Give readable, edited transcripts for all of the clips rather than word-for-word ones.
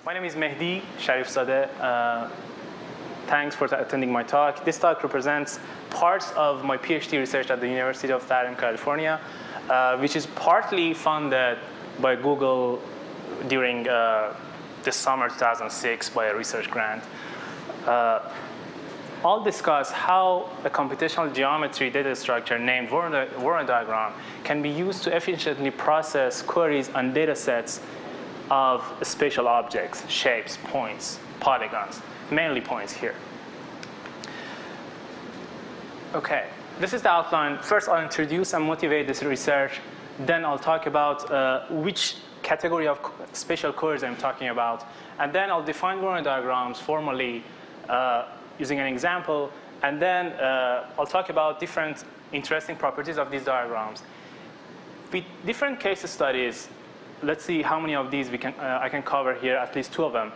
My name is Mehdi Sharifzadeh. Thanks for attending my talk. This talk represents parts of my PhD research at the University of Southern California, which is partly funded by Google during the summer 2006 by a research grant. I'll discuss how a computational geometry data structure named Voronoi diagram can be used to efficiently process queries on data sets of spatial objects, shapes, points, polygons, mainly points here. Okay, this is the outline. First, I'll introduce and motivate this research. Then I'll talk about which category of spatial queries I'm talking about. And then I'll define Voronoi diagrams formally using an example. And then I'll talk about different interesting properties of these diagrams. With different case studies, let's see how many of these I can cover here, at least 2 of them.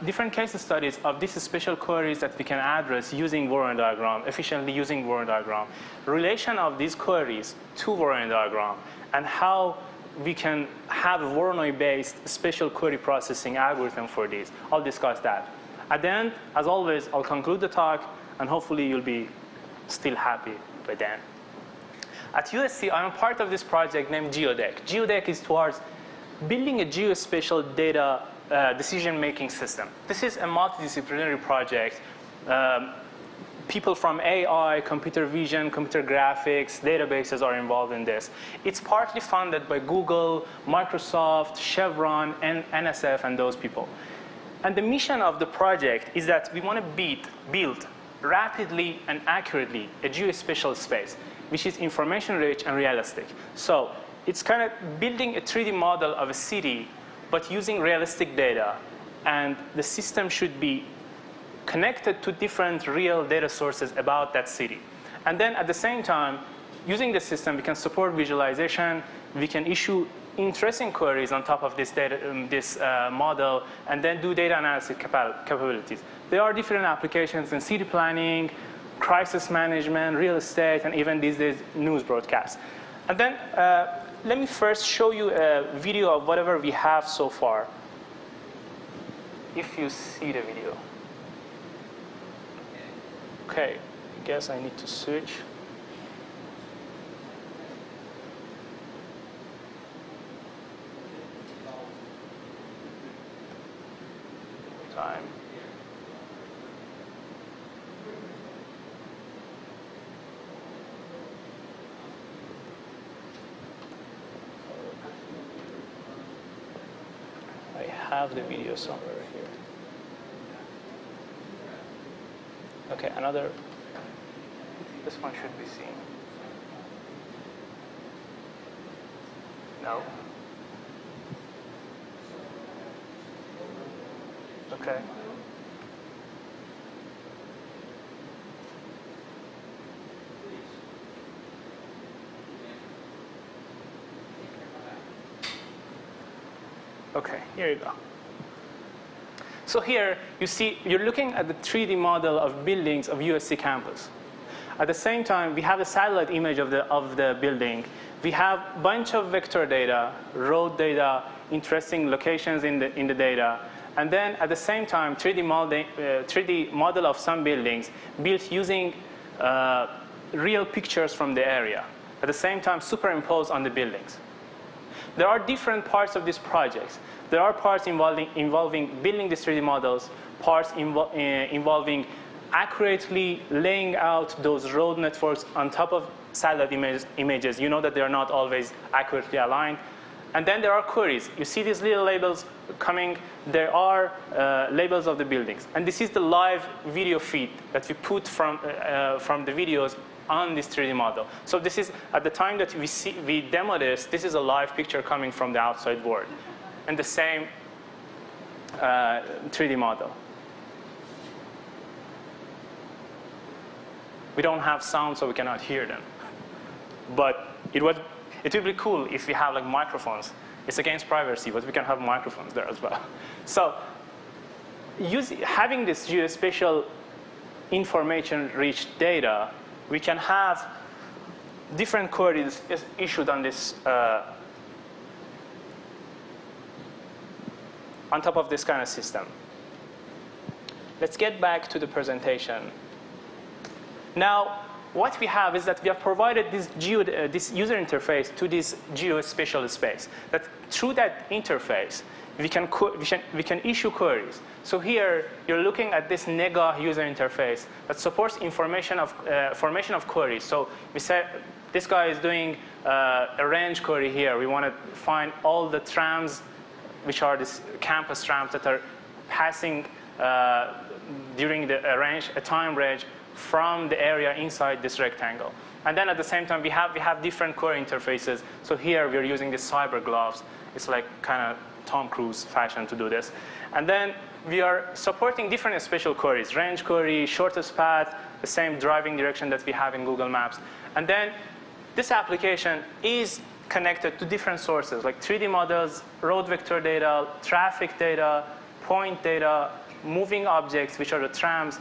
Different case studies of these spatial queries that we can address using Voronoi diagram, efficiently using Voronoi diagram. Relation of these queries to Voronoi diagram, and how we can have a Voronoi-based spatial query processing algorithm for these. I'll discuss that. At the end, as always, I'll conclude the talk, and hopefully you'll be still happy by then. At USC, I'm a part of this project named GeoDec. GeoDec is towards building a geospatial data decision-making system. This is a multidisciplinary project. People from AI, computer vision, computer graphics, databases are involved in this. It's partly funded by Google, Microsoft, Chevron, and NSF, and those people. And the mission of the project is that we want to build rapidly and accurately a geospatial space, which is information-rich and realistic. So it's kind of building a 3D model of a city, but using realistic data. And the system should be connected to different real data sources about that city. And then at the same time, using the system, we can support visualization. We can issue interesting queries on top of this model, and then do data analysis capabilities. There are different applications in city planning, crisis management, real estate, and even these days, news broadcasts. And then let me first show you a video of whatever we have so far, if you see the video. Okay, I guess I need to switch. Time. I have the video somewhere here. Okay, another. This one should be seen. No. Okay. Okay, here you go. So here, you see, you're looking at the 3D model of buildings of USC campus. At the same time, we have a satellite image of the building. We have a bunch of vector data, road data, interesting locations in the data. And then at the same time, 3D model of some buildings built using real pictures from the area. At the same time, superimposed on the buildings. There are different parts of these projects. There are parts involving building these 3D models, parts involving accurately laying out those road networks on top of satellite images. You know that they're not always accurately aligned. And then there are queries. You see these little labels coming. There are labels of the buildings. And this is the live video feed that we put from the videos on this 3D model. So this is, at the time that we demo this is a live picture coming from the outside world. And the same 3D model. We don't have sound, so we cannot hear them. But it would be cool if we have like microphones. It's against privacy, but we can have microphones there as well. So having this geospatial information-rich data, we can have different queries issued on this on top of this kind of system. Let's get back to the presentation. Now, what we have is that we have provided this user interface to this geospatial space. That through that interface, we can issue queries. So here, you're looking at this NEGA user interface that supports formation of queries. So we say this guy is doing a range query here. We want to find all the trams, which are these campus trams that are passing during a time range from the area inside this rectangle. And then at the same time, we have different query interfaces. So here, we're using the cyber gloves. It's like kind of Tom Cruise fashion to do this. And then we are supporting different spatial queries, range query, shortest path, the same driving direction that we have in Google Maps. And then this application is connected to different sources, like 3D models, road vector data, traffic data, point data, moving objects, which are the trams.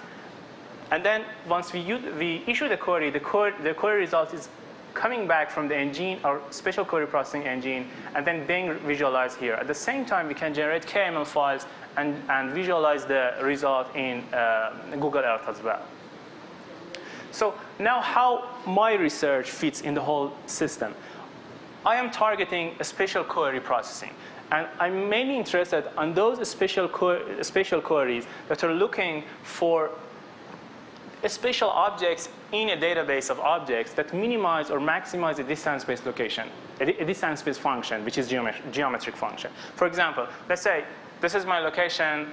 And then once we issue the query, the query result is coming back from the engine, our spatial query processing engine, and then being visualized here. At the same time, we can generate KML files and visualize the result in Google Earth as well. So now how my research fits in the whole system. I am targeting a spatial query processing. And I'm mainly interested on those spatial queries that are looking for spatial objects in a database of objects that minimize or maximize a distance-based location, a distance-based function, which is geometric function. For example, let's say this is my location,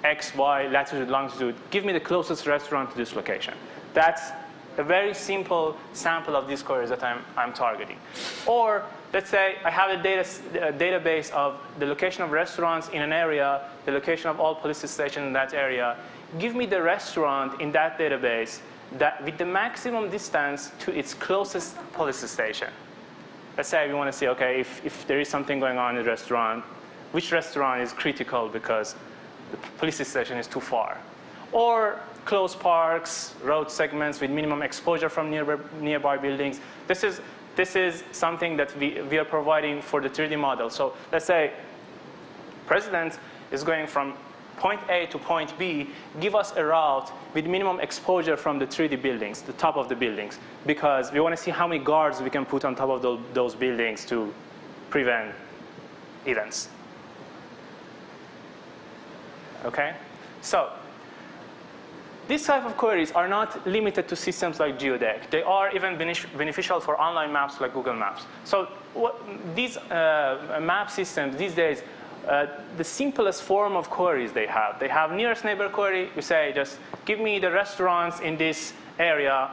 X, Y, latitude, longitude. Give me the closest restaurant to this location. That's a very simple sample of these queries that I'm targeting. Or let's say I have a database of the location of restaurants in an area, the location of all police stations in that area. Give me the restaurant in that database that with the maximum distance to its closest police station. Let's say we want to see, okay, if there is something going on in the restaurant, which restaurant is critical because the police station is too far. Or close parks, road segments with minimum exposure from nearby buildings. This is something that we are providing for the 3D model. So let's say president is going from point A to point B, give us a route with minimum exposure from the 3D buildings, the top of the buildings, because we want to see how many guards we can put on top of those buildings to prevent events. Okay? So these type of queries are not limited to systems like GeoDec. They are even beneficial for online maps like Google Maps. So these map systems these days, the simplest form of queries they have nearest neighbor query. You say, just give me the restaurants in this area.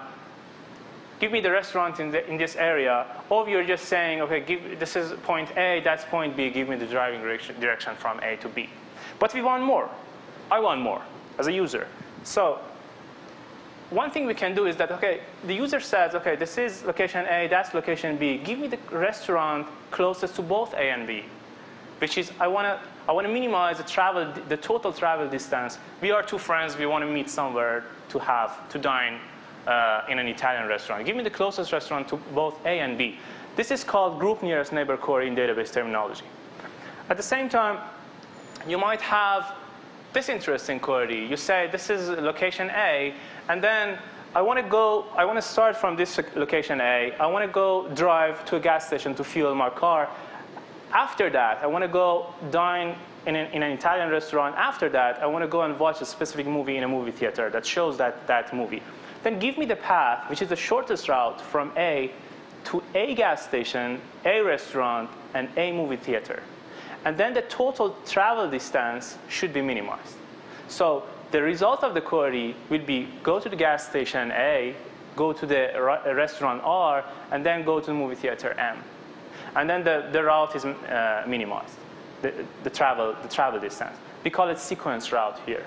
Give me the restaurant in this area. Or you're just saying, okay, this is point A, that's point B. Give me the driving direction from A to B. But we want more. I want more as a user. So one thing we can do is that, okay, the user says, okay, this is location A, that's location B. Give me the restaurant closest to both A and B, which is I want to minimize the total travel distance. We are two friends. We want to meet somewhere to dine in an Italian restaurant. Give me the closest restaurant to both A and B. This is called group nearest neighbor query in database terminology. At the same time, you might have this interesting query. You say this is location A, and then I want to start from this location A. I want to go drive to a gas station to fuel my car. After that, I want to go dine in an Italian restaurant. After that, I want to go and watch a specific movie in a movie theater that shows that movie. Then give me the path, which is the shortest route from A to A gas station, A restaurant, and A movie theater. And then the total travel distance should be minimized. So the result of the query will be go to the gas station A, go to the restaurant R, and then go to the movie theater M. And then the route is minimized, the travel distance. We call it sequence route here.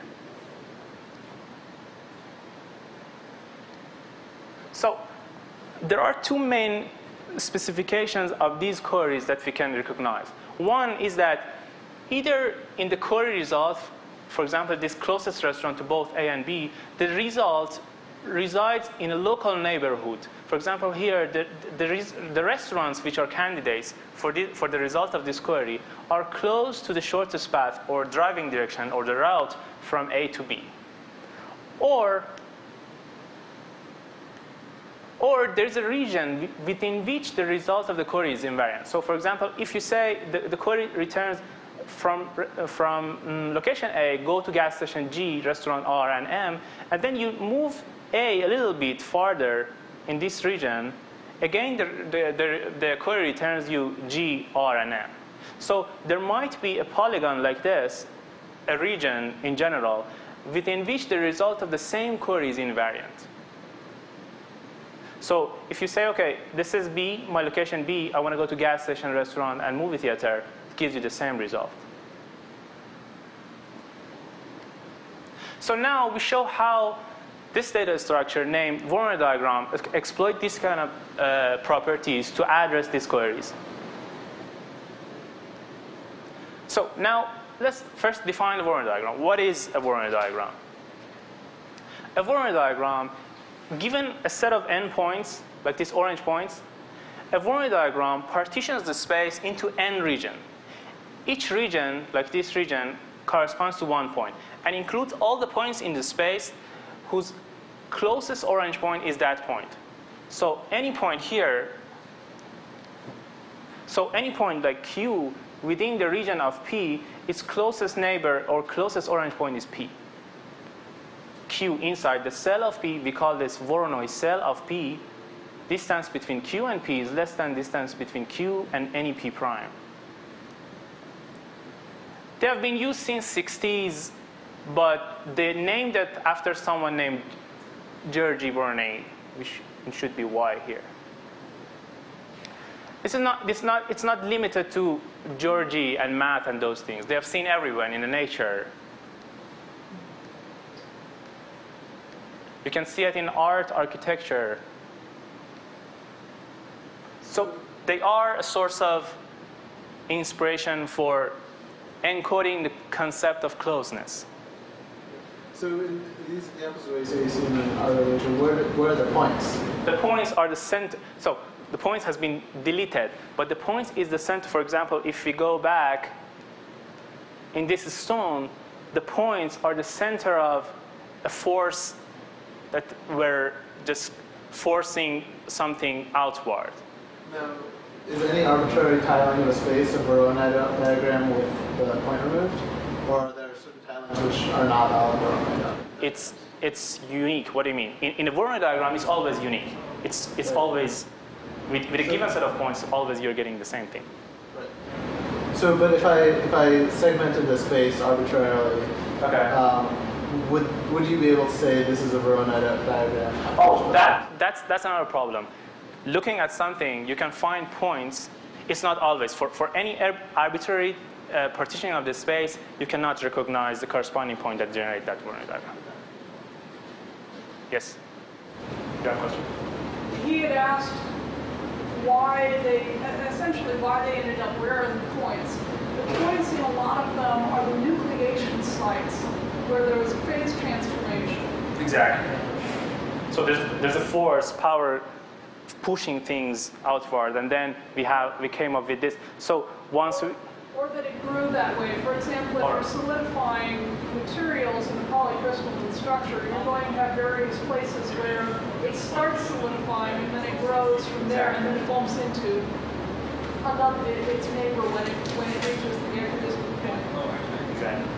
So there are two main specifications of these queries that we can recognize. One is that either in the query result, for example, this closest restaurant to both A and B, the result resides in a local neighborhood. For example, here, the restaurants which are candidates for the result of this query are close to the shortest path or driving direction or the route from A to B. Or there's a region within which the result of the query is invariant. So for example, if you say the query returns from location A, go to gas station G, restaurant R and M, and then you move A little bit farther in this region, again the query returns you G, R, and M. So there might be a polygon like this, a region in general, within which the result of the same query is invariant. So if you say, okay, this is B, my location B, I want to go to gas station, restaurant, and movie theater, it gives you the same result. So now we show how this data structure named Voronoi diagram exploit these kind of properties to address these queries. So now let's first define a Voronoi diagram. What is a Voronoi diagram? A Voronoi diagram, given a set of endpoints, like these orange points, a Voronoi diagram partitions the space into n regions. Each region, like this region, corresponds to one point and includes all the points in the space whose closest orange point is that point. So any point here, so any point like Q within the region of P, its closest neighbor or closest orange point is P. Q inside the cell of P, we call this Voronoi cell of P. Distance between Q and P is less than distance between Q and any P prime. They have been used since 60s, but they named it after someone named Georgi Voronoi, which it should be Y here. It's not limited to Georgi and math and those things. They have seen everywhere in the nature. You can see it in art, architecture. So they are a source of inspiration for encoding the concept of closeness. So in these examples where you say you see them in our relation, where are the points? The points are the center. So the points has been deleted, but the point is the center. For example, if we go back in this stone, the points are the center of a force that we're just forcing something outward. Now, is any arbitrary tiling of a space a Voronoi diagram with the point removed? Or are there certain tilings which are not valid Voronoi diagrams? It's unique. What do you mean? In a Voronoi diagram, it's always unique. It's right. Always, with a given set of points, always you're getting the same thing. Right. So, but if I segmented the space arbitrarily, okay. Would you be able to say this is a Voronoi diagram? Oh, that's another problem. Looking at something, you can find points. It's not always. For any arbitrary partitioning of the space, you cannot recognize the corresponding point that generates that Voronoi diagram. Yes? You have a question? He had asked why they ended up where are the points. The points in a lot of them are the nucleation sites where there was phase transformation. Exactly. So there's a force, power, pushing things outward, and then we came up with this. So once we... Or that it grew that way. For example, if you're solidifying materials in the polycrystalline structure, you're going to have various places where it starts solidifying and then it grows from there and then it bumps into its neighbor when it reaches the equidistant point. Exactly.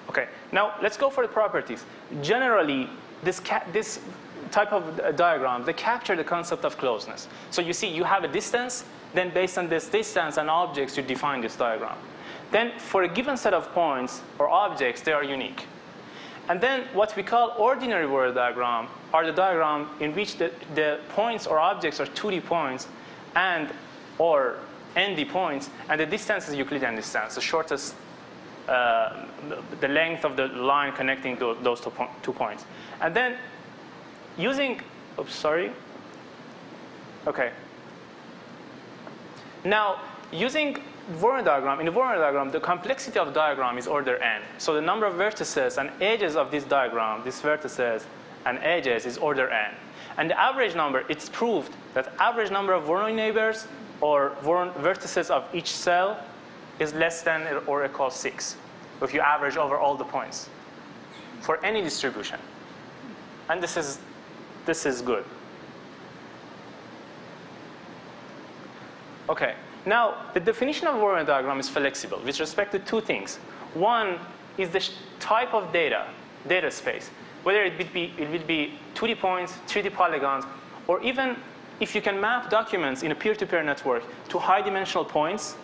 Okay, now let's go for the properties. Generally, this type of diagram, they capture the concept of closeness. So you see, you have a distance, then based on this distance and objects, you define this diagram. Then for a given set of points or objects, they are unique. And then what we call ordinary Voronoi diagram are the diagram in which the points or objects are 2D points and or ND points, and the distance is Euclidean distance, the shortest, the length of the line connecting those 2 points. And then using, oops, sorry. Okay. Now, using Voronoi diagram, in the Voronoi diagram, the complexity of the diagram is order n. So the number of vertices and edges of this diagram, these vertices and edges, is order n. And the average number, it's proved that average number of Voronoi neighbors or vertices of each cell is less than or equals 6 if you average over all the points for any distribution. And this is good. Okay. Now, the definition of Voronoi diagram is flexible with respect to two things. One is the type of data space, whether it would be 2D points, 3D polygons, or even if you can map documents in a peer-to-peer network to high-dimensional points,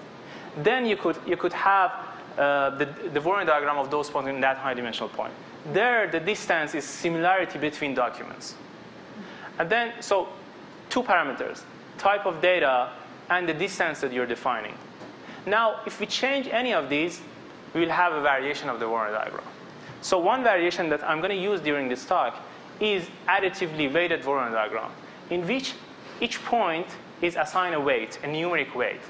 then you could have the Voronoi diagram of those points in that high-dimensional point. There, the distance is similarity between documents. And then, so two parameters, type of data and the distance that you're defining. Now, if we change any of these, we will have a variation of the Voronoi diagram. So one variation that I'm going to use during this talk is additively weighted Voronoi diagram, in which each point is assigned a weight, a numeric weight.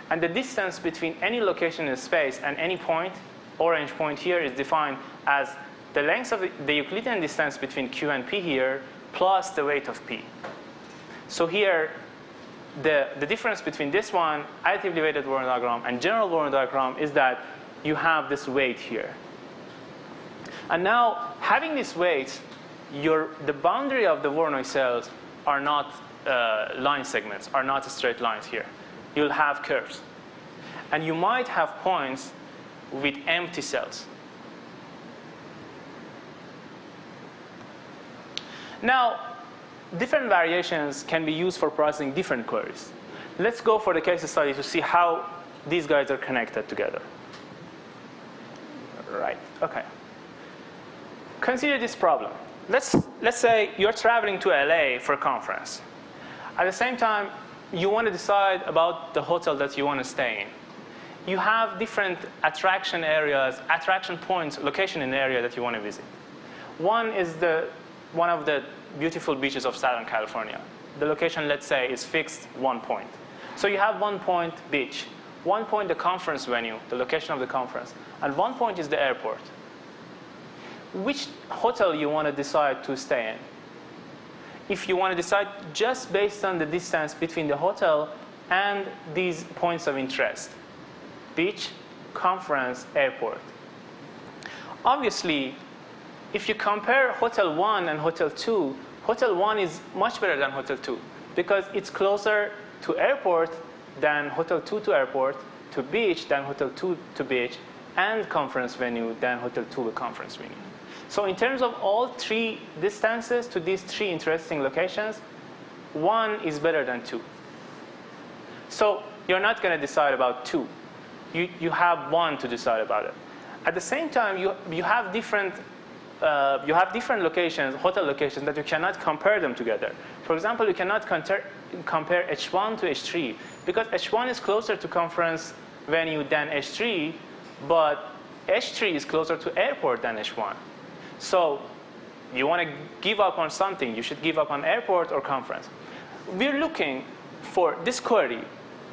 And the distance between any location in space and any point, orange point here, is defined as the length of the Euclidean distance between Q and P here, plus the weight of P. So here, the difference between this one, additively weighted Voronoi diagram, and general Voronoi diagram is that you have this weight here. And now, having this weight, the boundary of the Voronoi cells are not line segments, are not straight lines here. You'll have curves. And you might have points with empty cells. Now, different variations can be used for processing different queries. Let's go for the case study to see how these guys are connected together. Right, okay. Consider this problem. Let's say you're traveling to LA for a conference. At the same time, you want to decide about the hotel that you want to stay in. You have different attraction areas, attraction points, location in the area that you want to visit. One is one of the beautiful beaches of Southern California. The location, let's say, is fixed 1 point. So you have 1 point beach, 1 point the conference venue, the location of the conference, and 1 point is the airport. Which hotel you want to decide to stay in? If you want to decide just based on the distance between the hotel and these points of interest, beach, conference, airport. Obviously, if you compare Hotel 1 and Hotel 2, Hotel 1 is much better than Hotel 2 because it's closer to airport than Hotel 2 to airport, to beach than Hotel 2 to beach, and conference venue than Hotel 2 to conference venue. So in terms of all three distances to these three interesting locations, 1 is better than 2. So you're not going to decide about 2. You have 1 to decide about it. At the same time, you have different locations, hotel locations, that you cannot compare them together. For example, you cannot compare H1 to H3 because H1 is closer to conference venue than H3, but H3 is closer to airport than H1. So you want to give up on something, you should give up on airport or conference. We're looking for this query.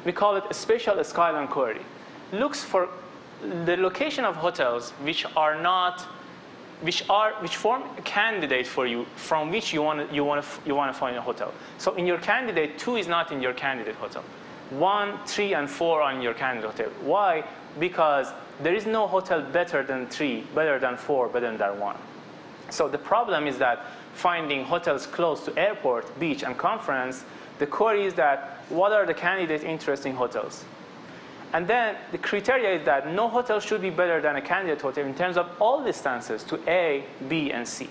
We call it a spatial skyline query. Looks for the location of hotels which form a candidate for you, from which you want to find a hotel. So in your candidate, 2 is not in your candidate hotel. 1, 3, and 4 are in your candidate hotel. Why? Because there is no hotel better than 3, better than 4, better than 1. So the problem is that finding hotels close to airport, beach, and conference, the query is that what are the candidate interesting hotels? And then the criteria is that no hotel should be better than a candidate hotel in terms of all distances to A, B, and C.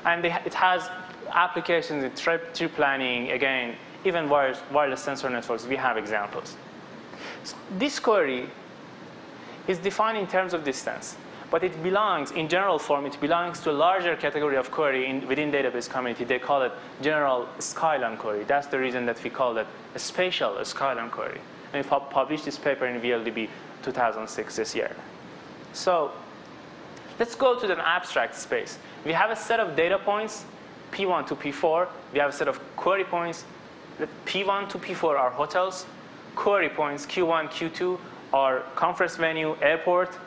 And it has applications in trip planning, again, even wireless sensor networks. We have examples. So this query is defined in terms of distance. But it belongs, in general form, it belongs to a larger category of query within database community. They call it general skyline query. That's the reason that we call it a spatial skyline query. And we published this paper in VLDB 2006 this year. So let's go to the abstract space. We have a set of data points, P1 to P4. We have a set of query points. The P1 to P4 are hotels. Query points, Q1, Q2, or conference venue, airport,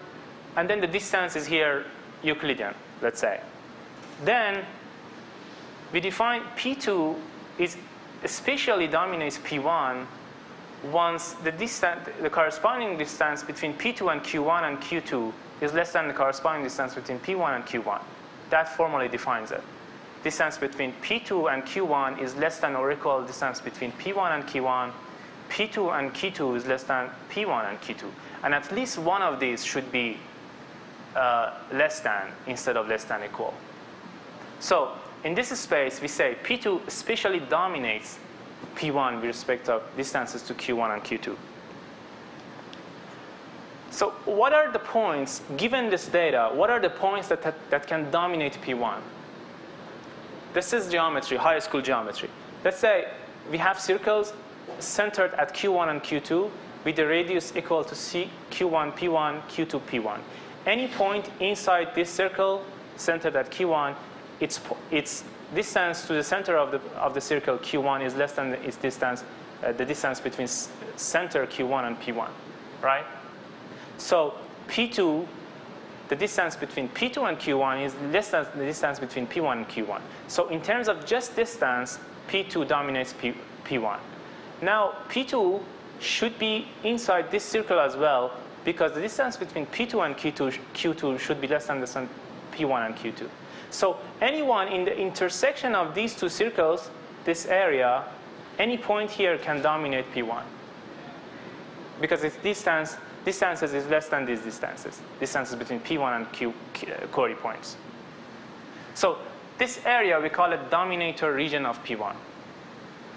and then the distance is here Euclidean, let's say. Then we define P2 is spatially dominates P1 once the corresponding distance between P2 and Q1 and Q2 is less than the corresponding distance between P1 and Q1. That formally defines it. Distance between P2 and Q1 is less than or equal distance between P1 and Q1. P2 and Q2 is less than P1 and Q2. And at least one of these should be less than instead of less than equal. So in this space, we say P2 spatially dominates P1 with respect of distances to Q1 and Q2. So what are the points, given this data, what are the points that can dominate P1? This is geometry, high school geometry. Let's say we have circles centered at Q1 and Q2 with the radius equal to C, Q1, P1, Q2, P1. Any point inside this circle centered at Q1, its distance to the center of the circle Q1 is less than its distance, the distance between center Q1 and P1, right? So P2, the distance between P2 and Q1 is less than the distance between P1 and Q1. So in terms of just distance, P2 dominates P1. Now P2 should be inside this circle as well, because the distance between P2 and Q2 should be less than the distance P1 and Q2. So anyone in the intersection of these two circles, this area, any point here can dominate P1, because its distances is less than these distances between P1 and query points. So this area, we call it dominator region of P1.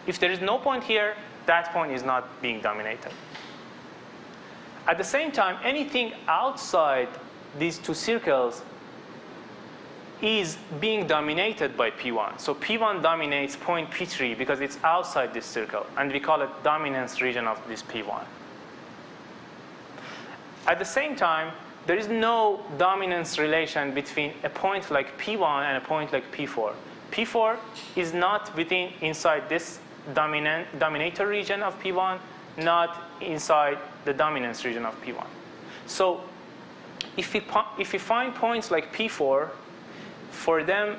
If there is no point here, that point is not being dominated. At the same time, anything outside these two circles is being dominated by P1. So P1 dominates point P3 because it's outside this circle, and we call it dominance region of this P1. At the same time, there is no dominance relation between a point like P1 and a point like P4. P4 is not inside this dominator region of P1, not inside the dominance region of P1. So if we find points like P4, for them,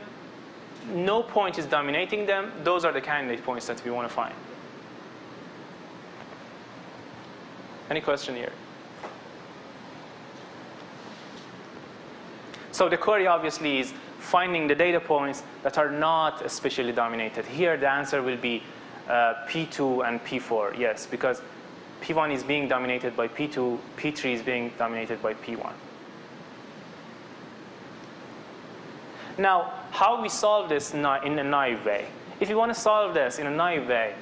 no point is dominating them. Those are the candidate points that we want to find. Any question here? So the query obviously is finding the data points that are not spatially dominated. Here the answer will be P2 and P4, yes, because P1 is being dominated by P2, P3 is being dominated by P1. Now, how we solve this in a naive way? If you want to solve this in a naive way,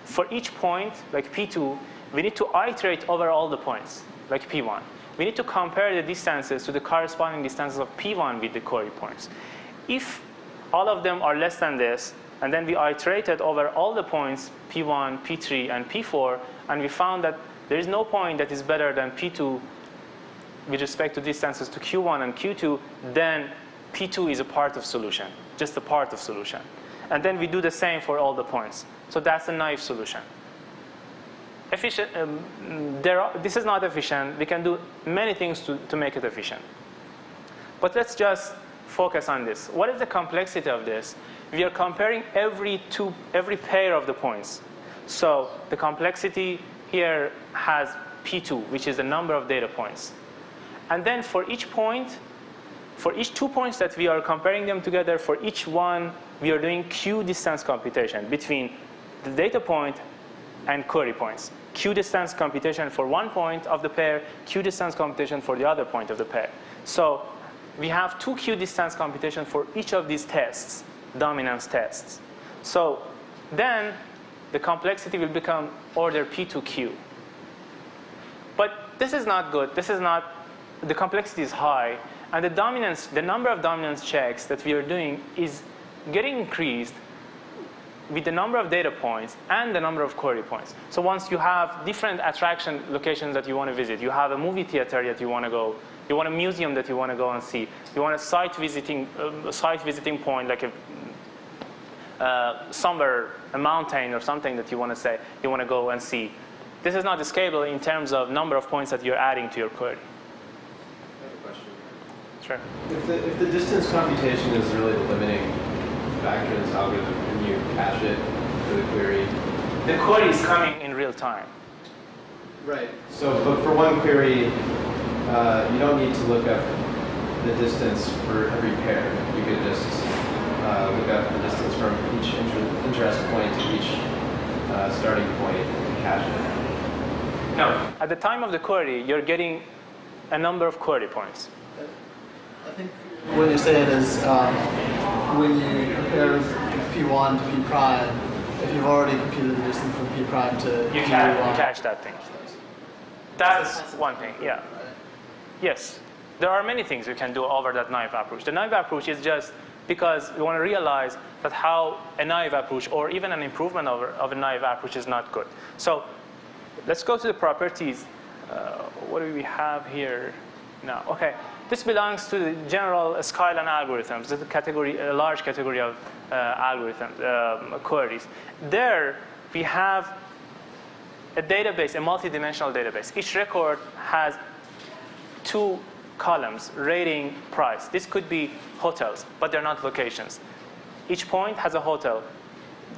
for each point, like P2, we need to iterate over all the points, like P1. We need to compare the distances to the corresponding distances of P1 with the query points. If all of them are less than this, and then we iterated over all the points, P1, P3, and P4, and we found that there is no point that is better than P2 with respect to distances to Q1 and Q2, then P2 is a part of solution, just a part of solution. And then we do the same for all the points. So that's a naive solution. Efficient, this is not efficient. We can do many things to make it efficient. But let's just focus on this. What is the complexity of this? We are comparing every pair of the points. So the complexity here has P2, which is the number of data points. And then for each point, for each 2 points that we are comparing them together, for each one, we are doing Q distance computation between the data point and query points. Q distance computation for one point of the pair, Q distance computation for the other point of the pair. So we have 2 Q distance computation for each of these tests, dominance tests. So then the complexity will become order P2Q. But this is not good. This is not, the complexity is high. And the number of dominance checks that we are doing is getting increased with the number of data points and the number of query points. So once you have different attraction locations that you want to visit, you have a movie theater that you want to go, you want a museum that you want to go and see, you want a site visiting point like somewhere, a mountain or something that you want to go and see. This is not scalable in terms of number of points that you're adding to your query. I have a question. Sure. If the distance computation is really the limiting factor in this algorithm, can you cache it for the query? The query is coming in real time. Right. So, but for one query, you don't need to look up the distance for every pair. You could just look up the distance from each interest point to each starting point and cache it. No. At the time of the query, you're getting a number of query points. I think what you say it is when you compare P1 to P prime, if you've already computed the distance from P prime to You P1. cache that thing. That's one thing, yeah. Yes. There are many things you can do over that naive approach. The naive approach is just because we want to realize that how a naive approach or even an improvement of a naive approach is not good. So let's go to the properties. What do we have here now? Okay. This belongs to the general skyline algorithms. This is a large category of algorithms, queries. There we have a database, a multi-dimensional database. Each record has 2 columns, rating, price. This could be hotels, but they're not locations. Each point has a hotel,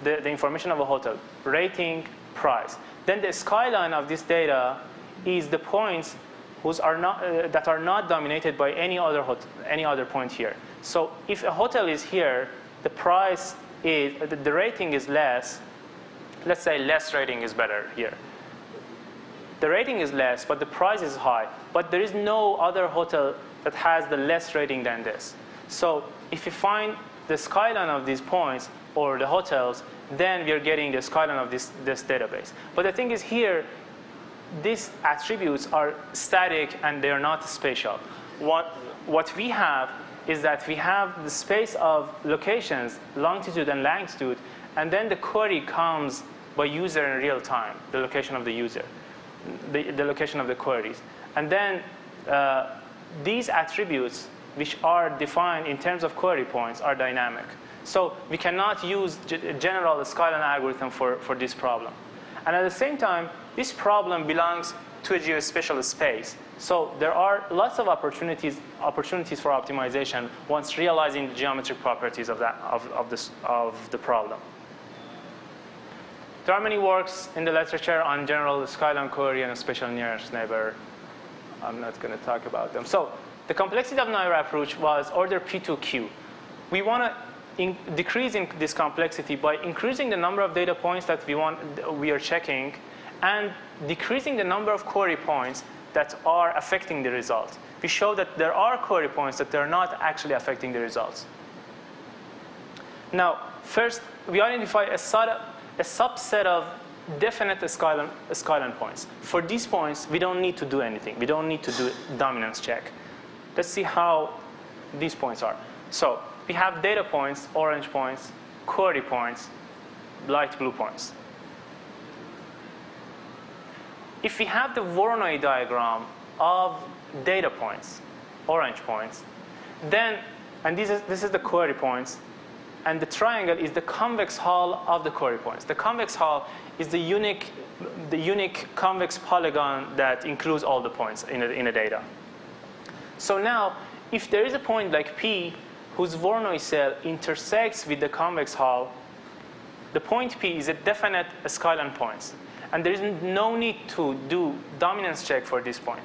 the information of a hotel, rating, price. Then the skyline of this data is the points that are not dominated by any other point here. So if a hotel is here, the price is, the rating is less. Let's say less rating is better here. The rating is less, but the price is high. But there is no other hotel that has the less rating than this. So if you find the skyline of these points or the hotels, then we are getting the skyline of this database. But the thing is here, these attributes are static and they are not spatial. What we have is that we have the space of locations, longitude and latitude, and then the query comes by user in real time, the location of the user, the location of the queries. And then these attributes, which are defined in terms of query points, are dynamic. So we cannot use general skyline algorithm for this problem. And at the same time, this problem belongs to a geospatial space. So there are lots of opportunities for optimization once realizing the geometric properties of the problem. There are many works in the literature on general skyline query and spatial nearest neighbor. I'm not going to talk about them. So the complexity of naive approach was order P2Q. We want to decrease this complexity by increasing the number of data points that we are checking and decreasing the number of query points that are affecting the results. We show that there are query points that they're not actually affecting the results. Now, first, we identify a subset of definite skyline points. For these points, we don't need to do anything. We don't need to do a dominance check. Let's see how these points are. So we have data points, orange points, query points, light blue points. If we have the Voronoi diagram of data points, orange points, then, and this is the query points, and the triangle is the convex hull of the query points. The convex hull is the unique convex polygon that includes all the points in a data. So now, if there is a point like P whose Voronoi cell intersects with the convex hull, the point P is a definite skyline point. And there is no need to do dominance check for this point.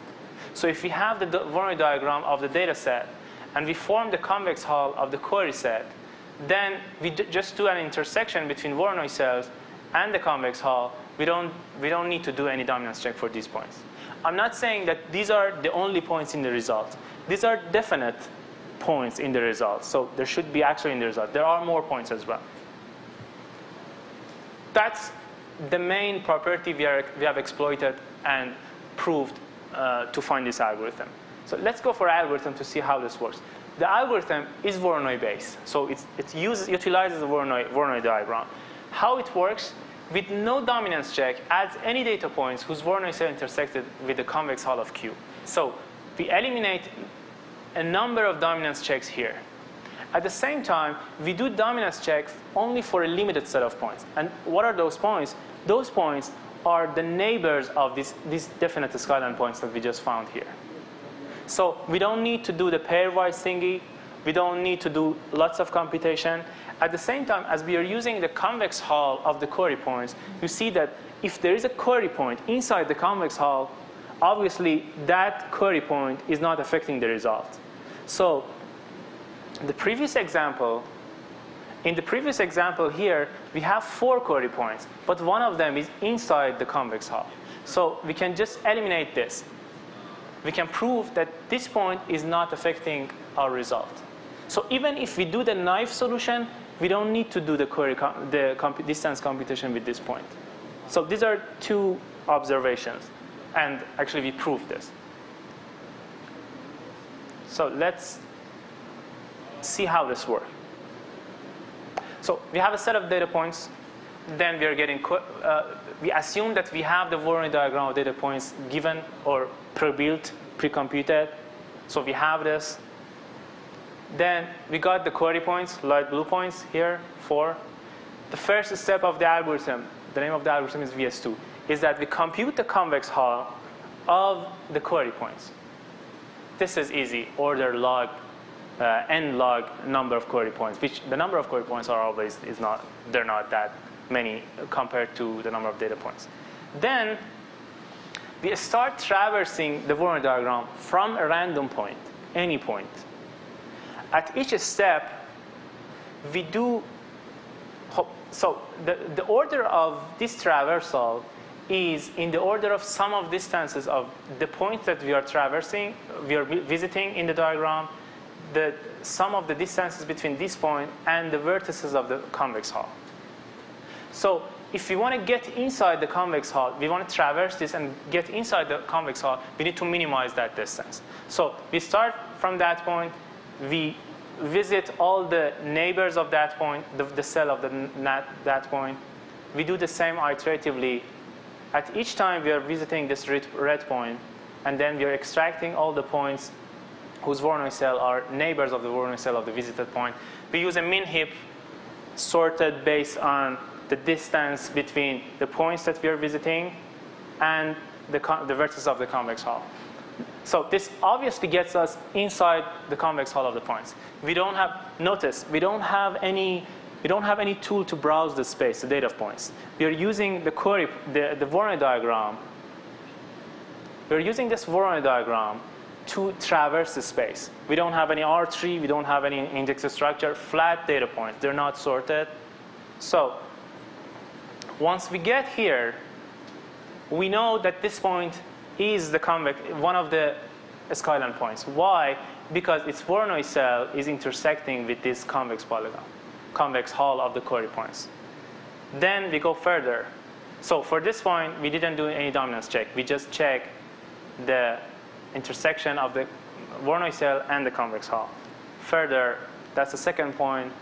So if we have the Voronoi diagram of the data set and we form the convex hull of the query set, then we just do an intersection between Voronoi cells and the convex hull. We don't need to do any dominance check for these points. I'm not saying that these are the only points in the result. These are definite points in the result. So there should be actually in the result. There are more points as well. That's the main property we have exploited and proved to find this algorithm. So let's go for algorithm to see how this works. The algorithm is Voronoi based, so it utilizes the Voronoi diagram. How it works, with no dominance check, adds any data points whose Voronoi cell intersected with the convex hull of Q. So we eliminate a number of dominance checks here. At the same time, we do dominance checks only for a limited set of points. And what are those points? Those points are the neighbors of these definite skyline points that we just found here. So we don't need to do the pairwise thingy. We don't need to do lots of computation. At the same time, as we are using the convex hull of the query points, you see that if there is a query point inside the convex hull, obviously that query point is not affecting the result. So in the previous example here, we have 4 query points, but one of them is inside the convex hull. So we can just eliminate this. We can prove that this point is not affecting our result. So even if we do the naive solution, we don't need to do the distance computation with this point. So these are 2 observations. And actually, we proved this. So let's see how this works. So we have a set of data points. Then we are getting, we assume that we have the Voronoi diagram of data points given or pre-built, pre-computed. So we have this. Then we got the query points, light blue points here, 4. The first step of the algorithm, the name of the algorithm is VS2, is that we compute the convex hull of the query points. This is easy, order log, n log number of query points, which the number of query points are always, they're not that many compared to the number of data points. Then we start traversing the Voronoi diagram from a random point, any point. At each step, we do, so the order of this traversal is in the order of sum of distances of the points that we are traversing, we are visiting in the diagram, the sum of the distances between this point and the vertices of the convex hull. So if we want to get inside the convex hull, we want to traverse this and get inside the convex hull, we need to minimize that distance. So we start from that point, we visit all the neighbors of that point, the cell of that point. We do the same iteratively. At each time, we are visiting this red point, and then we are extracting all the points whose Voronoi cell are neighbors of the Voronoi cell of the visited point. We use a min heap sorted based on the distance between the points that we are visiting and the vertices of the convex hull. So this obviously gets us inside the convex hull of the points. We don't have, notice, we don't have any tool to browse the space, the data points. We are using the Voronoi diagram. We're using this Voronoi diagram to traverse the space. We don't have any R tree, we don't have any index structure, flat data points. They're not sorted. So once we get here, we know that this point is one of the skyline points. Why? Because its Voronoi cell is intersecting with this convex polygon, convex hull of the query points. Then we go further. So for this point, we didn't do any dominance check. We just check the intersection of the Voronoi cell and the convex hull. Further, that's the second point,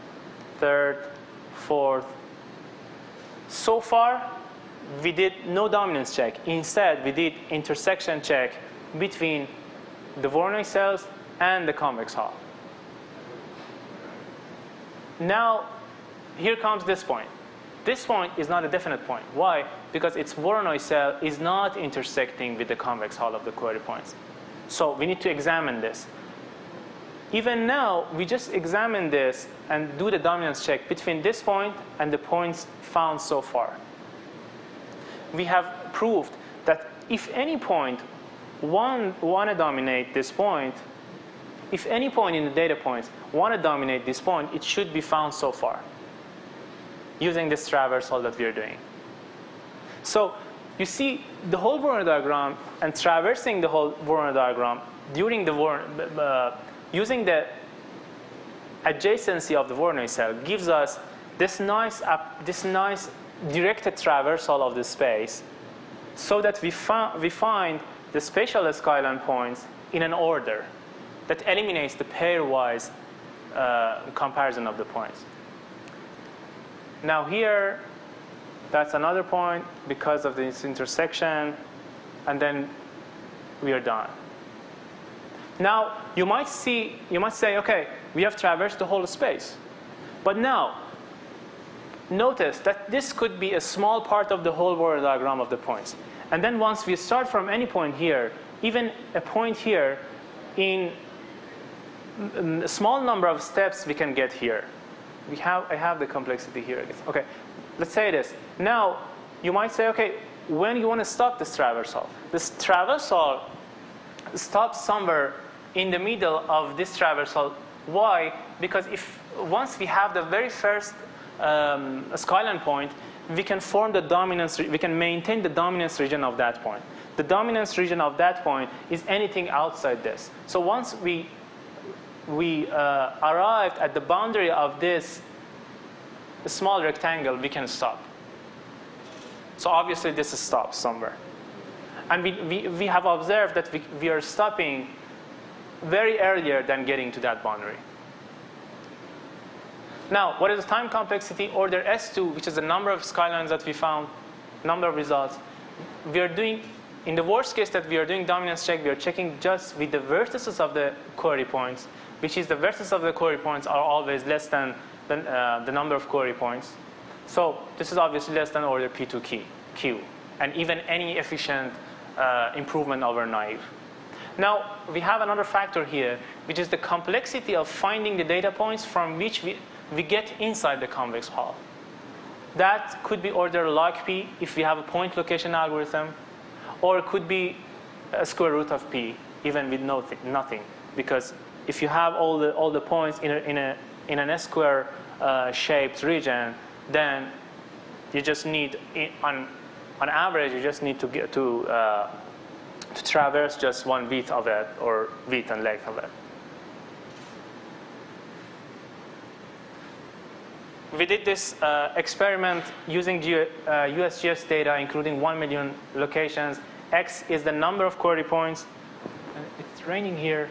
third, fourth. So far, we did no dominance check. Instead, we did intersection check between the Voronoi cells and the convex hull. Now, here comes this point. This point is not a definite point. Why? Because its Voronoi cell is not intersecting with the convex hull of the query points. So we need to examine this. Even now, we just examine this and do the dominance check between this point and the points found so far. We have proved that if any point want to dominate this point, if any point in the data points want to dominate this point, it should be found so far using this traversal that we are doing. So you see the whole Voronoi diagram and traversing the whole Voronoi diagram during the using the adjacency of the Voronoi cell gives us this nice directed traversal of the space, so that we find the spatial skyline points in an order that eliminates the pairwise comparison of the points. Now here, that's another point because of this intersection, and then we are done. Now you might say, okay, we have traversed the whole space, but now notice that this could be a small part of the whole Voronoi diagram of the points. And then once we start from any point here, even a point here, in a small number of steps we can get here. I have the complexity here, I guess. Okay, let's say this. Now, you might say, okay, when you want to stop this traversal? This traversal stops somewhere in the middle of this traversal. Why? Because once we have the very first skyline point, we can form the dominance. We can maintain the dominance region of that point. The dominance region of that point is anything outside this. So once we arrived at the boundary of this small rectangle, we can stop. So obviously this stops somewhere. And we have observed that we are stopping very earlier than getting to that boundary. Now, what is the time complexity? Order S2, which is the number of skylines that we found, number of results. We are doing, in the worst case that we are doing dominance check, we are checking just with the vertices of the query points, which is the vertices of the query points are always less than the number of query points. So this is obviously less than order P2 Q, and even any efficient improvement over naive. Now, we have another factor here, which is the complexity of finding the data points from which we get inside the convex hull. That could be order log P if we have a point location algorithm, or it could be a square root of P, even with nothing. Because if you have all the points in an S-square shaped region, then you just need, on average, you just need to get to traverse just one width of it, or width and length of it. We did this experiment using USGS data, including 1 million locations. X is the number of query points. It's raining here.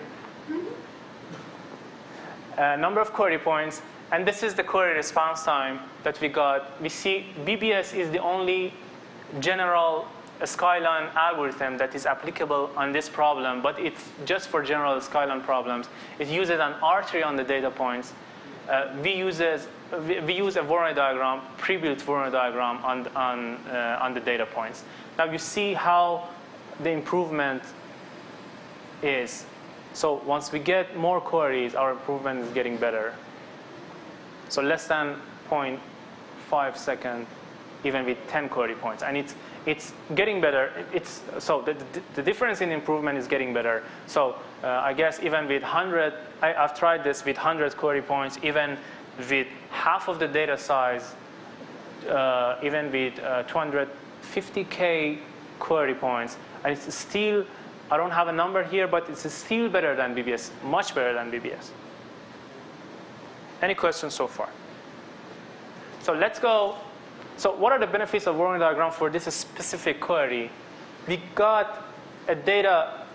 Number of query points. And this is the query response time that we got. We see BBS is the only general skyline algorithm that is applicable on this problem, but it's just for general skyline problems. It uses an artery on the data points. We use a Voronoi diagram, pre-built Voronoi diagram on the data points. Now you see how the improvement is. So once we get more queries, our improvement is getting better. So less than 0.5 seconds, even with 10 query points, and it's getting better. So the difference in improvement is getting better. So I guess even with 100, I've tried this with 100 query points, even with half of the data size, even with 250K query points, and it's still, I don't have a number here, but it's still better than BBS, much better than BBS. Any questions so far? So let's go. So what are the benefits of Voronoi diagram for this specific query? We got a data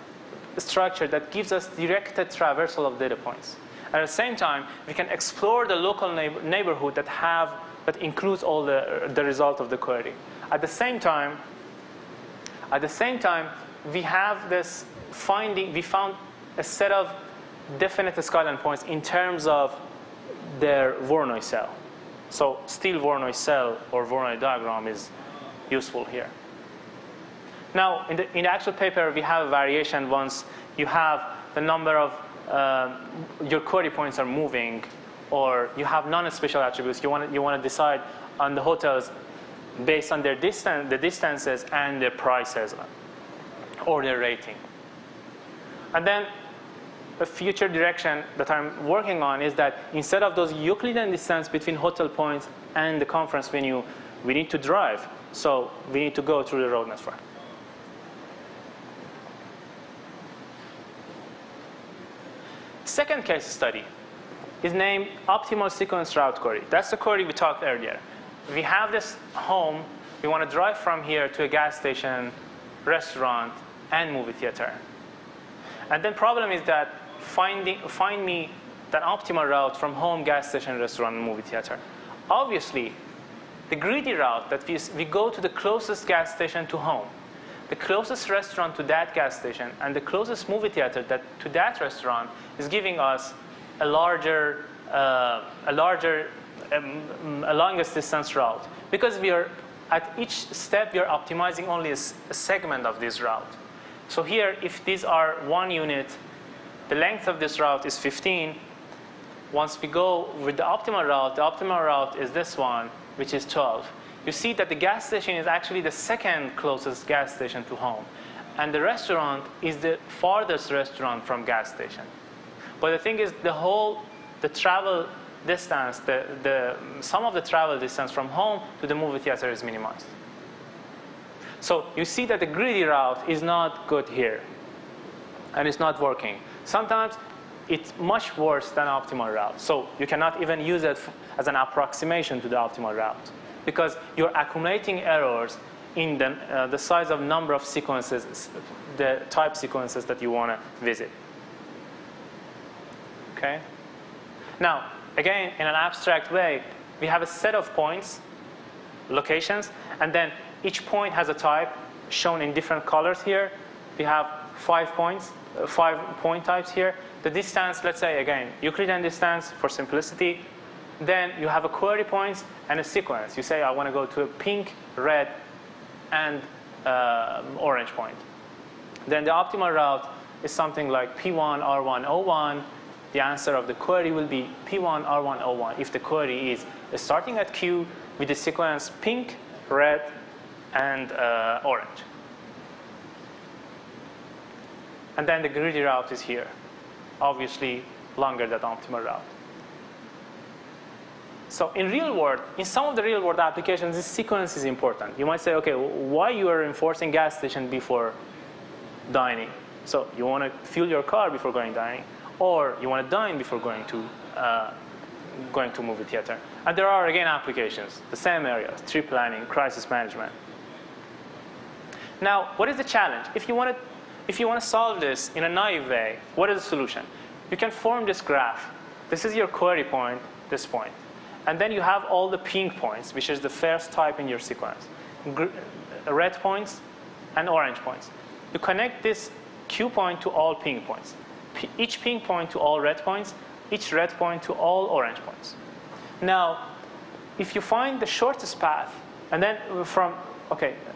structure that gives us directed traversal of data points. At the same time, we can explore the local neighborhood that includes all the result of the query. At the same time, we have this finding. We found a set of definite skyline points in terms of their Voronoi cell. So still Voronoi cell or Voronoi diagram is useful here. Now, in the actual paper, we have a variation once you have the number of your query points are moving, or you have non-spatial attributes. You want to decide on the hotels based on their distance, the distances and their prices, or their rating. And then a future direction that I'm working on is that instead of those Euclidean distance between hotel points and the conference venue, we need to drive. So we need to go through the road network. Second case study is named optimal sequence route query. That's the query we talked earlier. We have this home. We want to drive from here to a gas station, restaurant, and movie theater. And then problem is that find me that optimal route from home, gas station, restaurant, and movie theater. Obviously, the greedy route that we go to the closest gas station to home, the closest restaurant to that gas station, and the closest movie theater to that restaurant is giving us a larger a longest distance route. Because we are, at each step, we are optimizing only a segment of this route. So here, if these are 1 unit, the length of this route is 15. Once we go with the optimal route is this one, which is 12. You see that the gas station is actually the second closest gas station to home. And the restaurant is the farthest restaurant from gas station. But the thing is, the travel distance, some of the travel distance from home to the movie theater is minimized. So you see that the greedy route is not good here. And it's not working. Sometimes it's much worse than optimal route. So you cannot even use it as an approximation to the optimal route, because you're accumulating errors in the size of number of sequences, the type sequences that you want to visit. Okay? Now, again, in an abstract way, we have a set of points, locations, and then each point has a type shown in different colors here. We have 5 points, 5 point types here. The distance, let's say, again, Euclidean distance for simplicity. Then you have a query points and a sequence. You say, I want to go to a pink, red, and orange point. Then the optimal route is something like P1, R1, O1. The answer of the query will be P1, R1, O1 if the query is starting at Q with the sequence pink, red, and orange. And then the greedy route is here, obviously longer than the optimal route. So in some of the real world applications, this sequence is important. You might say, okay, why you are enforcing gas station before dining? So you want to fuel your car before going dining, or you want to dine before going to movie theater. And there are, again, applications, the same areas, trip planning, crisis management. Now, what is the challenge? If you want to solve this in a naive way, what is the solution? You can form this graph. This is your query point, this point. And then you have all the pink points, which is the first type in your sequence. Red points and orange points. You connect this Q point to all pink points. Each pink point to all red points, each red point to all orange points. Now, if you find the shortest path, and then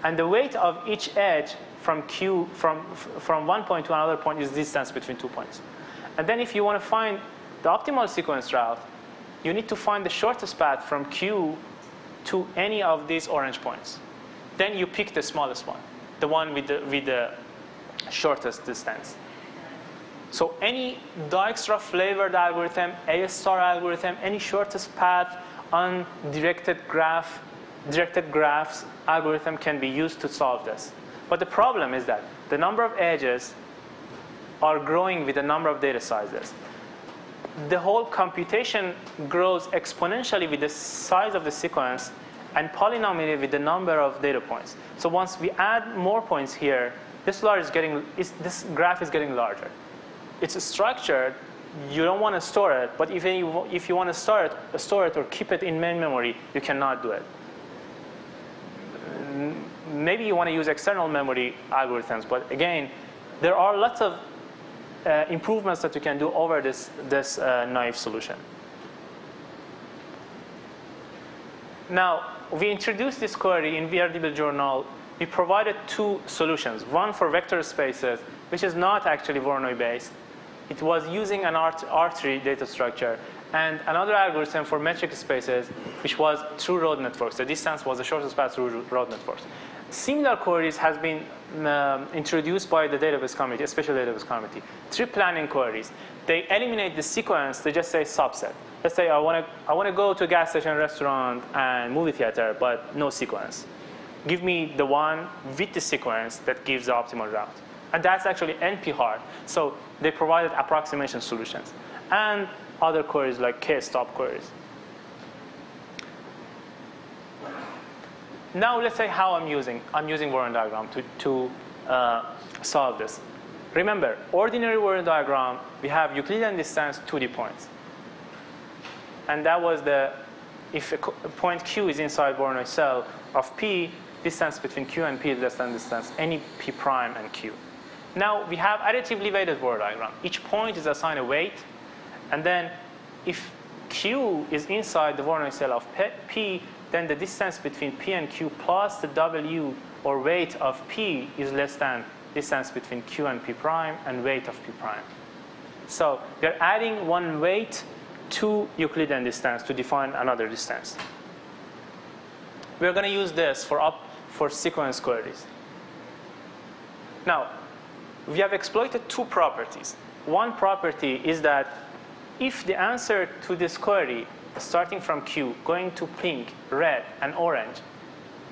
and the weight of each edge from Q, from one point to another point is distance between 2 points. And then if you want to find the optimal sequence route, you need to find the shortest path from Q to any of these orange points. Then you pick the smallest one, the one with the shortest distance. So any Dijkstra flavored algorithm, A-star algorithm, any shortest path on directed graphs algorithm can be used to solve this. But the problem is that the number of edges are growing with the number of data sizes. The whole computation grows exponentially with the size of the sequence and polynomially with the number of data points. So once we add more points here, this graph is getting larger. It's structured. You don't want to store it, but if you want to store it or keep it in main memory, you cannot do it. Maybe you want to use external memory algorithms, but again, there are lots of improvements that you can do over this naive solution. Now, we introduced this query in VRDB journal. We provided 2 solutions. One for vector spaces, which is not actually Voronoi based. It was using an R3 data structure, and another algorithm for metric spaces, which was through road networks. The distance was the shortest path through road networks. Similar queries has been introduced by the database community, a special database community. Trip planning queries. They eliminate the sequence. They just say subset. Let's say I want to go to a gas station, restaurant, and movie theater, but no sequence. Give me the one with the sequence that gives the optimal route. And that's actually NP-hard. So they provided approximation solutions. And other queries like k-stop queries. Now let's say how I'm using Voronoi diagram to solve this. Remember, ordinary Voronoi diagram, we have Euclidean distance 2D points. And that was if a point Q is inside Voronoi cell of P, distance between Q and P is less than distance any P prime and Q. Now we have additively weighted Voronoi diagram. Each point is assigned a weight, and then if Q is inside the Voronoi cell of P, then the distance between P and Q plus the W or weight of P is less than distance between Q and P prime and weight of P prime. So we're adding one weight to Euclidean distance to define another distance. We're going to use this for sequence queries. Now, we have exploited two properties. One property is that if the answer to this query, starting from Q, going to pink, red, and orange,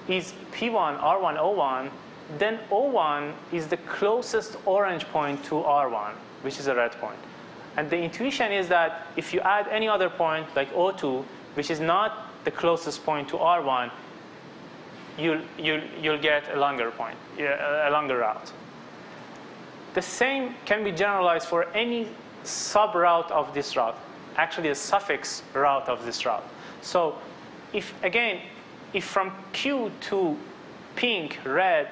is P1, R1, O1, then O1 is the closest orange point to R1, which is a red point. And the intuition is that if you add any other point, like O2, which is not the closest point to R1, you'll get a longer point, a longer route. The same can be generalized for any sub-route of this route, actually a suffix route of this route. So if from Q to pink, red,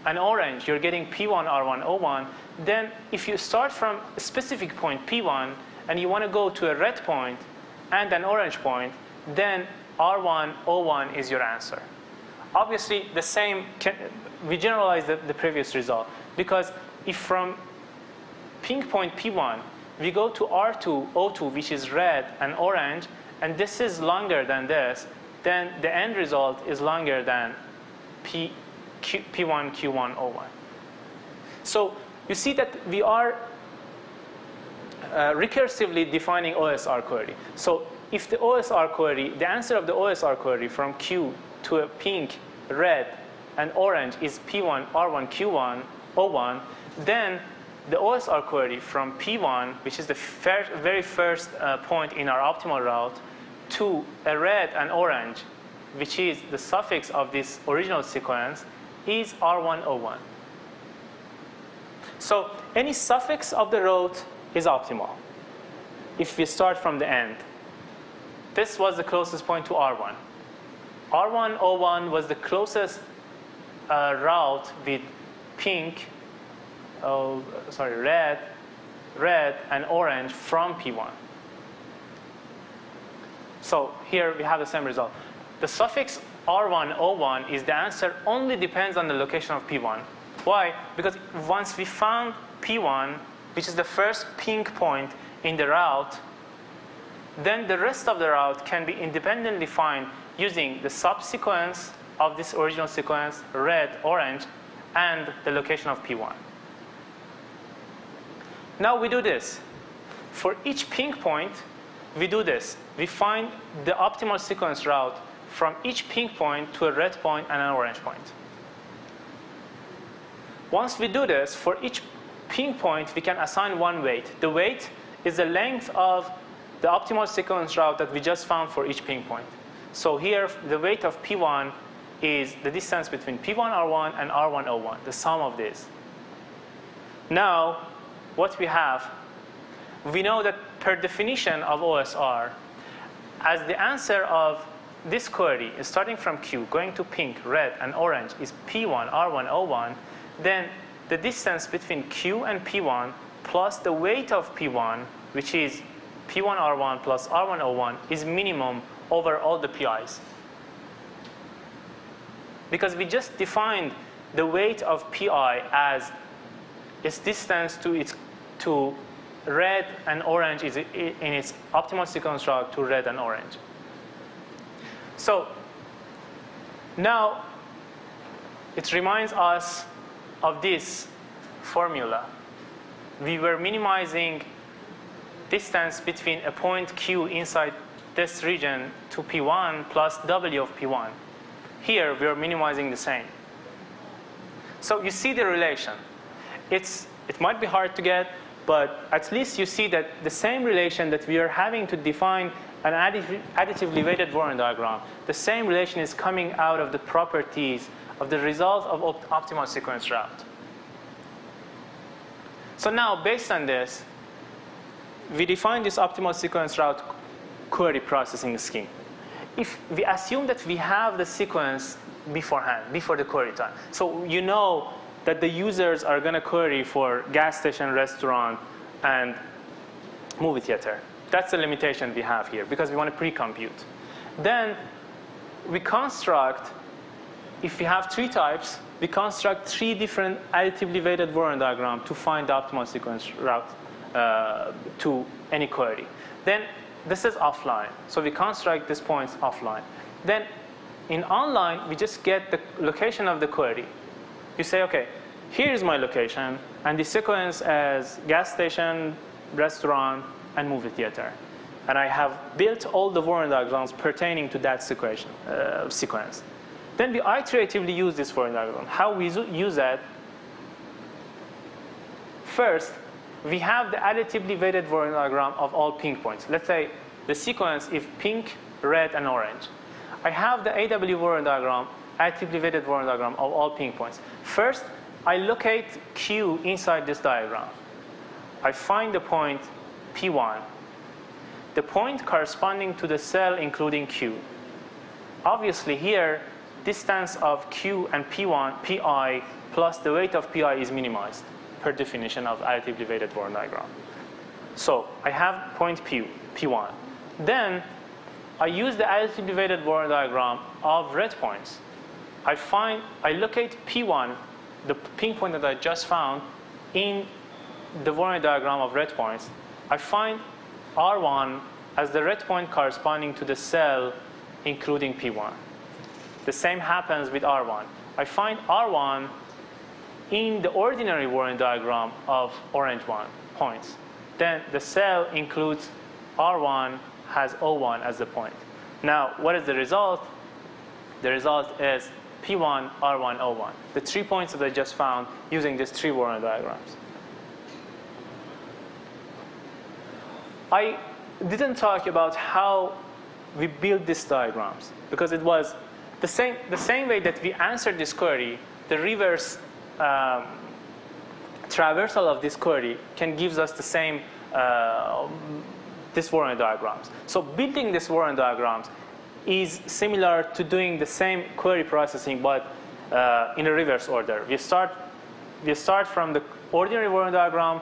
and orange, you're getting P1, R1, O1, then if you start from a specific point, P1, and you want to go to a red point and an orange point, then R1, O1 is your answer. Obviously, the same, we generalize the previous result, because if from pink point P1, we go to R2, O2, which is red and orange, and this is longer than this, then the end result is longer than P1, Q1, O1. So you see that we are recursively defining OSR query. So if the OSR query, the answer of the OSR query from Q to a pink, red, and orange is P1, R1, Q1, O1, then the OSR query from P1, which is the very first point in our optimal route, to a red and orange, which is the suffix of this original sequence, is R1, O1. So any suffix of the route is optimal if we start from the end. This was the closest point to R1. R1, O1 was the closest route with pink, red, and orange from P1. So here we have the same result. The suffix R1, O1 is the answer only depends on the location of P1. Why? Because once we found P1, which is the first pink point in the route, then the rest of the route can be independently defined using the subsequence of this original sequence, red, orange, and the location of P1. Now we do this. For each pink point, we do this. We find the optimal sequence route from each pink point to a red point and an orange point. Once we do this, for each pink point, we can assign one weight. The weight is the length of the optimal sequence route that we just found for each pink point. So here, the weight of P1 is the distance between P1, R1 and R1, O1, the sum of these. Now, what we have, we know that per definition of OSR, as the answer of this query is starting from Q, going to pink, red, and orange is P1, R1, O1, then the distance between Q and P1 plus the weight of P1, which is P1, R1 plus R1, O1, is minimum over all the PIs. Because we just defined the weight of PI as its distance to red and orange is in its optimal sequence route to red and orange. So now it reminds us of this formula. We were minimizing distance between a point Q inside this region to P1 plus W of P1. Here we are minimizing the same. So you see the relation. It might be hard to get, but at least you see that the same relation that we are having to define an additively weighted Voronoi diagram, the same relation is coming out of the properties of the result of optimal sequence route. So now, based on this, we define this optimal sequence route query processing scheme. If we assume that we have the sequence beforehand, before the query time, so you know that the users are going to query for gas station, restaurant, and movie theater. That's the limitation we have here because we want to pre-compute. Then we construct, if we have 3 types, we construct 3 different additively weighted Voronoi diagrams to find the optimal sequence route to any query. Then this is offline. So we construct these points offline. Then in online, we just get the location of the query. You say, okay, here is my location, and the sequence as gas station, restaurant, and movie theater. And I have built all the Voronoi diagrams pertaining to that sequence. Then we iteratively use this Voronoi diagram. How we use that? First, we have the additively weighted Voronoi diagram of all pink points. Let's say the sequence is pink, red, and orange. I have the AW-Voronoi diagram, additively weighted Voronoi diagram of all pink points. First, I locate Q inside this diagram. I find the point P1, the point corresponding to the cell including Q. Obviously here, distance of Q and Pi plus the weight of Pi is minimized per definition of additively weighted Voronoi diagram. So I have point P1. Then I use the additively weighted Voronoi diagram of red points. I locate P1, the pink point that I just found, in the Voronoi diagram of red points. I find R1 as the red point corresponding to the cell including P1. The same happens with R1. I find R1 in the ordinary Voronoi diagram of orange points. Then the cell includes R1 has O1 as the point. Now, what is the result? The result is P1, R1, O1. The 3 points that I just found using these 3 Voronoi diagrams. I didn't talk about how we build these diagrams because it was the same way that we answered this query, the reverse traversal of this query can give us the same this Voronoi diagrams. So building these Voronoi diagrams is similar to doing the same query processing, but in a reverse order. We start from the ordinary Voronoi diagram.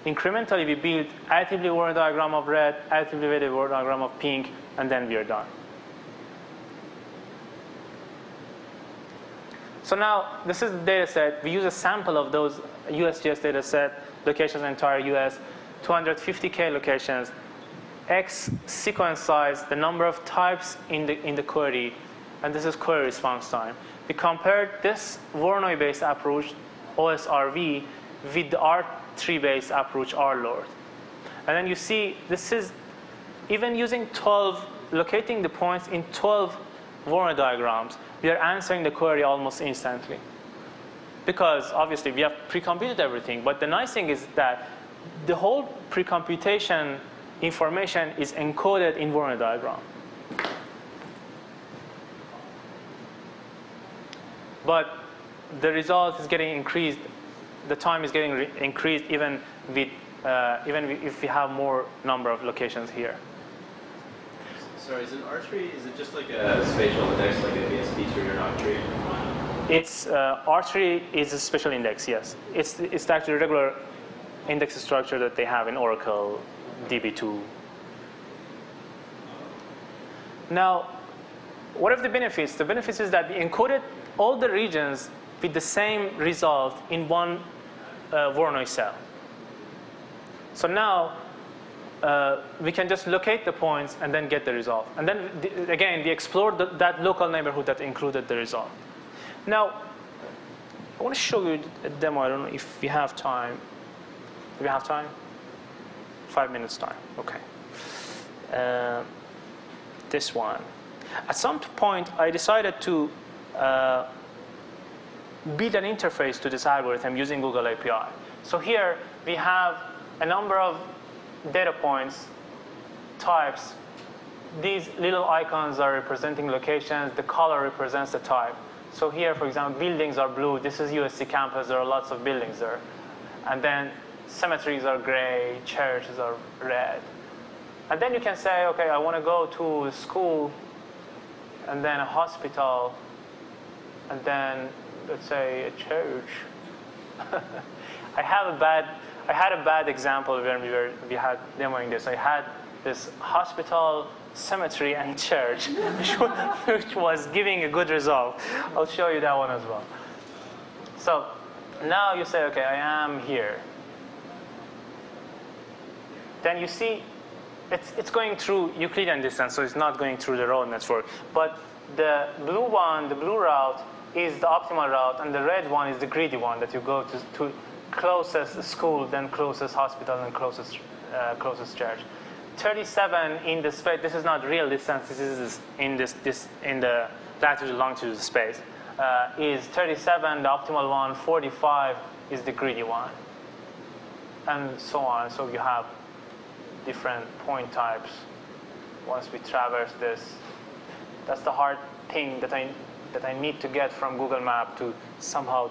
Incrementally, we build additively Voronoi diagram of red, additively weighted Voronoi diagram of pink, and then we are done. So now, this is the data set. We use a sample of those USGS data set, locations in the entire US, 250K locations, X sequence size, the number of types in the query, and this is query response time. We compared this Voronoi-based approach, OSRV, with the R3-based approach, RLORD. And then you see, this is even using locating the points in 12 Voronoi diagrams, we are answering the query almost instantly. Because obviously we have pre-computed everything, but the nice thing is that the whole pre-computation information is encoded in Voronoi diagram. But the result is getting increased, the time is getting increased even if we have more number of locations here. Sorry, is an R tree, is it just like a spatial index, like a VSP tree or an R tree? It's R3 is a special index, yes. It's actually a regular index structure that they have in Oracle DB2. Now, what are the benefits? The benefits is that we encoded all the regions with the same result in one Voronoi cell. So now we can just locate the points and then get the result. And then again, we explored that local neighborhood that included the result. Now, I want to show you a demo. I don't know if we have time. Do we have time? 5 minutes time. Okay. This one. At some point, I decided to build an interface to this algorithm using Google API. So here we have a number of data points, types. These little icons are representing locations. The color represents the type. So here, for example, buildings are blue. This is USC campus. There are lots of buildings there. And then cemeteries are gray. Churches are red. And then you can say, OK, I want to go to a school, and then a hospital, and then, let's say, a church. I had a bad example when we had demoing this. I had this hospital, cemetery, and church, which was giving a good result. I'll show you that one as well. So now you say, okay, I am here. Then you see it's going through Euclidean distance, so it's not going through the road network. But the blue one, the blue route, is the optimal route, and the red one is the greedy one that you go to closest school, then closest hospital, and closest church. 37 in the space. This is not real distance. This is in the latitude longitude space. Is 37 the optimal one? 45 is the greedy one, and so on. So you have different point types. Once we traverse this, that's the hard thing that I need to get from Google Map to somehow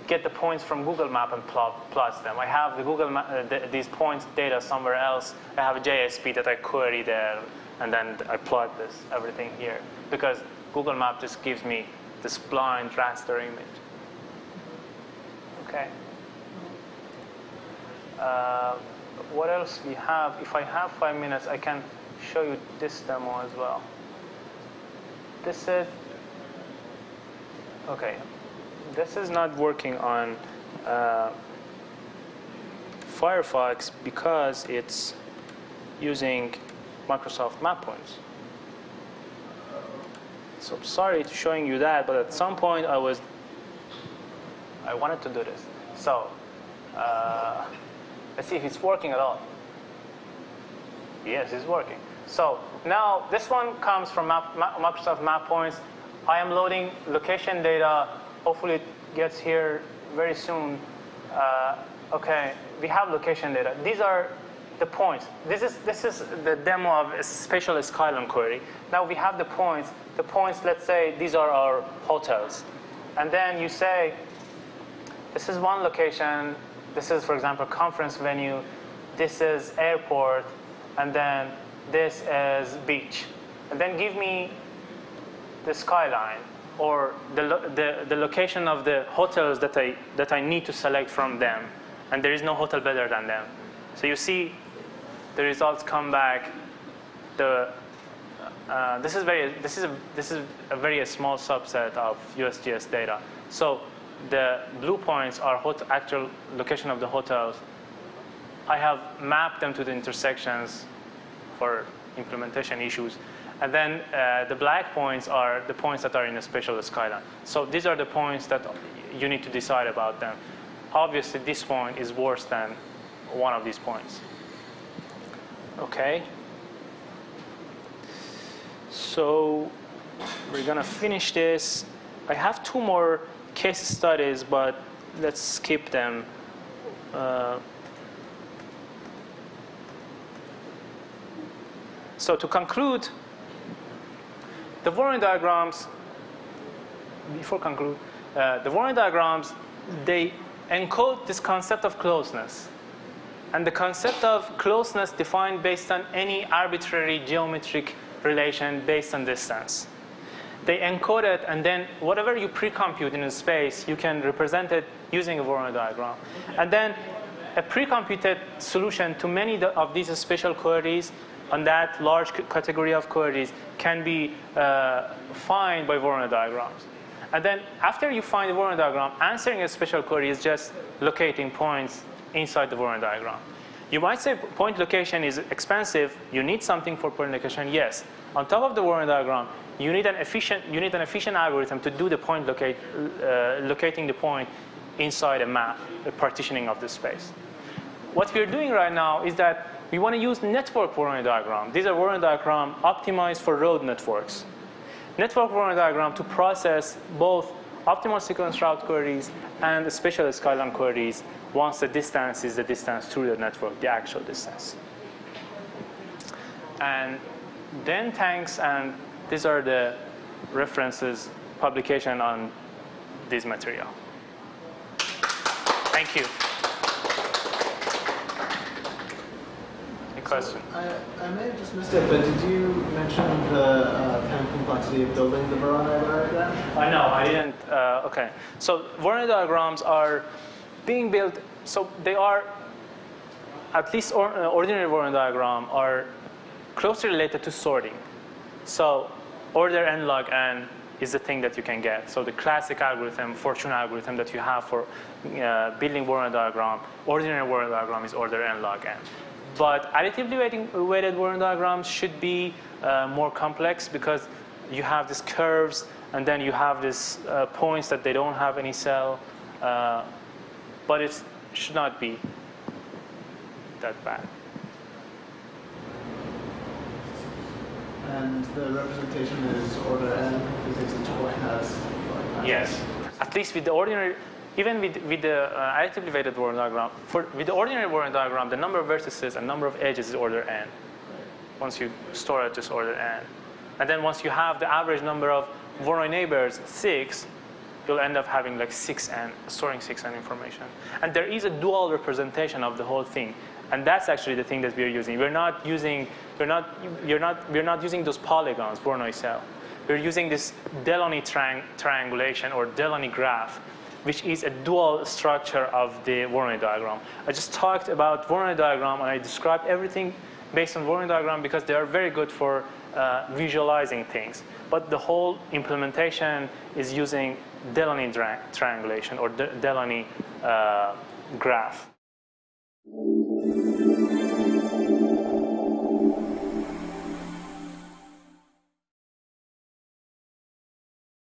get the points from Google Map and plot them. I have the Google Map, these points data somewhere else. I have a JSP that I query there, and then I plot everything here, because Google Map just gives me this blind raster image. Okay. What else we have? If I have 5 minutes, I can show you this demo as well. This is, okay. This is not working on Firefox because it's using Microsoft Map Points. So I'm sorry to showing you that, but at some point I wanted to do this. So let's see if it's working at all. Yes, it's working. So now this one comes from Microsoft Map Points. I am loading location data. Hopefully it gets here very soon. Okay, we have location data. These are the points. This is the demo of a spatial skylum query. Now we have the points. The points, let's say, these are our hotels. And then you say, this is one location. This is, for example, conference venue. This is airport. And then this is beach. And then give me the skyline, or the location of the hotels that I need to select from them. And there is no hotel better than them. So you see the results come back. This is a very small subset of USGS data. So the blue points are actual location of the hotels. I have mapped them to the intersections for implementation issues. And then the black points are the points that are in a spatial skyline. So these are the points that you need to decide about them. Obviously, this point is worse than one of these points. Okay. So we're going to finish this. I have 2 more case studies, but let's skip them. So to conclude, the Voronoi diagrams, before conclude, the Voronoi diagrams, they encode this concept of closeness. And the concept of closeness defined based on any arbitrary geometric relation based on distance. They encode it, and then whatever you pre-compute in a space, you can represent it using a Voronoi diagram. And then a pre-computed solution to many of these spatial queries on that large category of queries can be found by Voronoi diagrams. And then after you find the Voronoi diagram, answering a spatial query is just locating points inside the Voronoi diagram. You might say point location is expensive. You need something for point location. Yes. On top of the Voronoi diagram, you need an efficient algorithm to do the point locating the point inside a map, a partitioning of the space. What we're doing right now is that we want to use network Voronoi diagram. These are Voronoi diagram optimized for road networks. Network Voronoi diagram to process both optimal sequence route queries and the spatial skylum queries once the distance is the distance through the network, the actual distance. And then thanks, and these are the references, publication on this material. Thank you. Any question? I may have just missed it, but did you mention the kind of complexity of building the Voronoi diagram? I know, I didn't. OK. So Voronoi diagrams are being built. So they are at least ordinary Voronoi diagram are closely related to sorting. So order n log n is the thing that you can get. So the classic algorithm, fortune algorithm that you have for building Voronoi diagram, ordinary Voronoi diagram is order n log n. But additively weighted Voronoi diagrams should be more complex because you have these curves and then you have these points that they don't have any cell. But it should not be that bad. And the representation is order n because each point has. Yes, at least with the ordinary, even with the additively weighted Voronoi diagram. With the ordinary Voronoi diagram, the number of vertices and number of edges is order n. Once you store it, just order n. And then once you have the average number of Voronoi neighbors, 6, you'll end up having like 6n, storing 6n information. And there is a dual representation of the whole thing. And that's actually the thing that we're using. We're not using those polygons, Voronoi cell. We're using this Delaunay triangulation or Delaunay graph, which is a dual structure of the Voronoi diagram. I just talked about Voronoi diagram and I described everything based on Voronoi diagram because they are very good for visualizing things. But the whole implementation is using Delaunay triangulation or Delaunay graph.